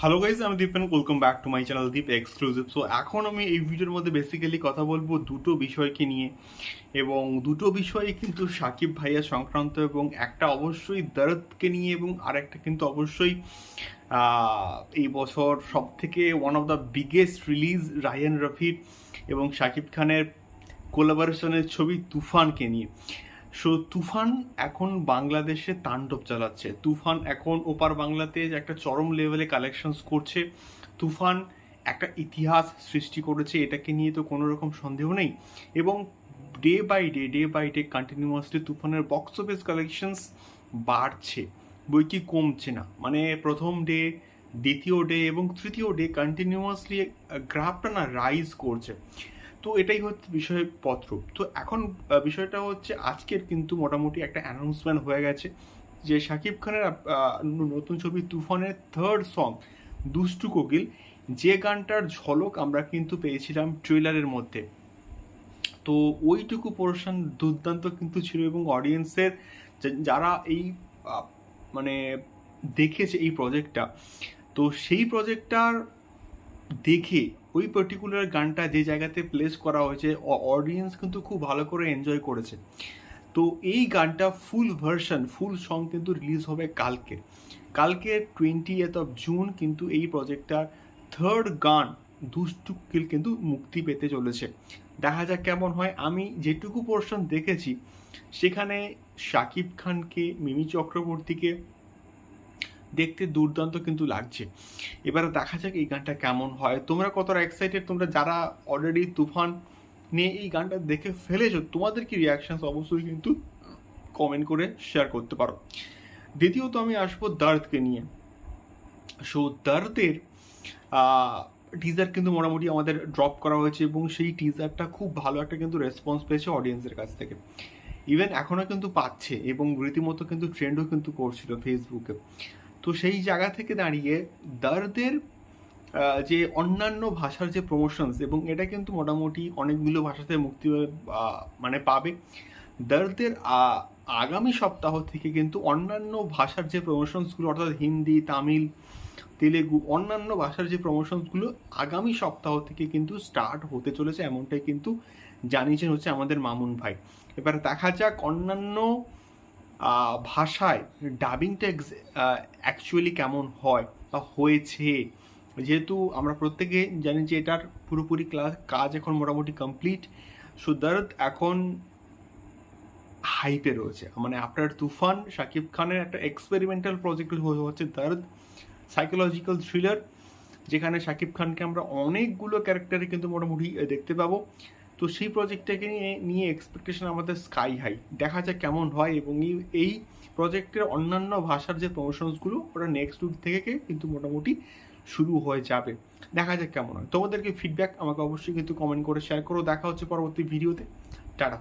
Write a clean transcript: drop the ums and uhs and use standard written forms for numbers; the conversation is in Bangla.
হ্যালো গাইজ, আমি Deep and welcome back to my channel Deep exclusive. So এখন আমি এই ভিডিওর মধ্যে বেসিক্যালি কথা বলবো দুটো বিষয়কে নিয়ে, এবং দুটো বিষয়ে কিন্তু সাকিব ভাইয়া সংক্রান্ত, এবং একটা অবশ্যই দর্দকে নিয়ে, এবং আরেকটা কিন্তু অবশ্যই এই বছর সব থেকে one of the biggest release Raihan রফির এবং সাকিব খানের কোলাবোরেশনের ছবি তুফানকে নিয়ে। সো তুফান এখন বাংলাদেশে তাণ্ডব চালাচ্ছে। তুফান এখন ওপার বাংলাতে একটা চরম লেভেলে কালেকশনস করছে। তুফান একটা ইতিহাস সৃষ্টি করেছে, এটাকে নিয়ে তো কোনো রকম সন্দেহ নেই। এবং ডে বাই ডে কন্টিনিউয়াসলি তুফানের বক্স অফিস কালেকশনস বাড়ছে, বই কি কমছে না। মানে প্রথম ডে, দ্বিতীয় ডে এবং তৃতীয় ডে কন্টিনিউয়াসলি গ্রাফটা না রাইজ করছে। তো এটাই হচ্ছে বিষয়পত্র। তো এখন বিষয়টা হচ্ছে আজকের কিন্তু মোটামুটি একটা অ্যানাউন্সমেন্ট হয়ে গেছে যে শাকিব খানের নতুন ছবি তুফানের থার্ড সং দুষ্টু কোকিল, যে গানটার ঝলক আমরা কিন্তু পেয়েছিলাম ট্রেলারের মধ্যে। তো ওইটুকু পোর্শন দুর্দান্ত কিন্তু ছিল, এবং অডিয়েন্সের যারা এই মানে দেখেছে এই প্রজেক্টটা, তো সেই প্রজেক্টটার দেখে ওই পার্টিকুলার গানটা যে জায়গাতে প্লেস করা হয়েছে, অডিয়েন্স কিন্তু খুব ভালো করে এনজয় করেছে। তো এই গানটা ফুল ভার্সন, ফুল সং কিন্তু রিলিজ হবে কালকে 20 জুন কিন্তু এই প্রজেক্টটার থার্ড গান দুষ্টু কিল কিন্তু মুক্তি পেতে চলেছে। দেখা যাক কেমন হয়। আমি যেটুকু পোর্শন দেখেছি সেখানে শাকিব খানকে, মিমি চক্রবর্তীকে দেখতে দুর্দান্ত কিন্তু লাগছে। এবারে দেখা যাক এই গানটা কেমন হয়। তোমরা কতটা এক্সাইটেড, তোমরা যারা অলরেডি তুফান নিয়ে এই গানটা দেখে ফেলেছো, তোমাদের কি রিয়াকশনস অবশ্যই কিন্তু কমেন্ট করে শেয়ার করতে পারো। দ্বিতীয়ত আমি আসবো দর্দকে নিয়ে। সো দর্দের টিজার কিন্তু মোটামুটি আমাদের ড্রপ করা হয়েছে, এবং সেই টিজারটা খুব ভালো একটা কিন্তু রেসপন্স পেয়েছে অডিয়েন্সের কাছ থেকে। ইভেন এখনও কিন্তু পাচ্ছে, এবং রীতিমতো কিন্তু ট্রেন্ডও কিন্তু করছিল ফেসবুকে। তো সেই জায়গা থেকে দাঁড়িয়ে দর্দের যে অন্যান্য ভাষার যে প্রমোশনস, এবং এটা কিন্তু মোটামুটি অনেকগুলো ভাষাতে মুক্তি মানে পাবে। দর্দের আগামী সপ্তাহ থেকে কিন্তু অন্যান্য ভাষার যে প্রমোশনসগুলো, অর্থাৎ হিন্দি, তামিল, তেলেগু, অন্যান্য ভাষার যে প্রমোশনসগুলো আগামী সপ্তাহ থেকে কিন্তু স্টার্ট হতে চলেছে, এমনটাই কিন্তু জানিয়েছেন হচ্ছে আমাদের মামুন ভাই। এবার দেখা যাক অন্যান্য ভাষায় ডাবিংটা অ্যাকচুয়ালি কেমন হয় বা হয়েছে। যেহেতু আমরা প্রত্যেকে জানি যে এটার পুরোপুরি কাজ এখন মোটামুটি কমপ্লিট। সো দর্দ এখন হাইপে রয়েছে, মানে আফটার তুফান শাকিব খানের একটা এক্সপেরিমেন্টাল প্রজেক্ট হচ্ছে দর্দ, সাইকোলজিক্যাল থ্রিলার, যেখানে শাকিব খানকে আমরা অনেকগুলো ক্যারেক্টারে কিন্তু মোটামুটি দেখতে পাবো। তো সেই প্রজেক্টটাকে নিয়ে এক্সপেকটেশন আমাদের স্কাই হাই। দেখা যাক কেমন হয়। এবং এই প্রজেক্টের অন্যান্য ভাষার যে প্রমোশনসগুলো ওটা নেক্সট উইক থেকে কিন্তু মোটামুটি শুরু হয়ে যাবে। দেখা যাক কেমন হয়। তোমাদেরকে ফিডব্যাক আমাকে অবশ্যই কিন্তু কমেন্ট করে শেয়ার করো। দেখা হচ্ছে পরবর্তী ভিডিওতে। টাটা।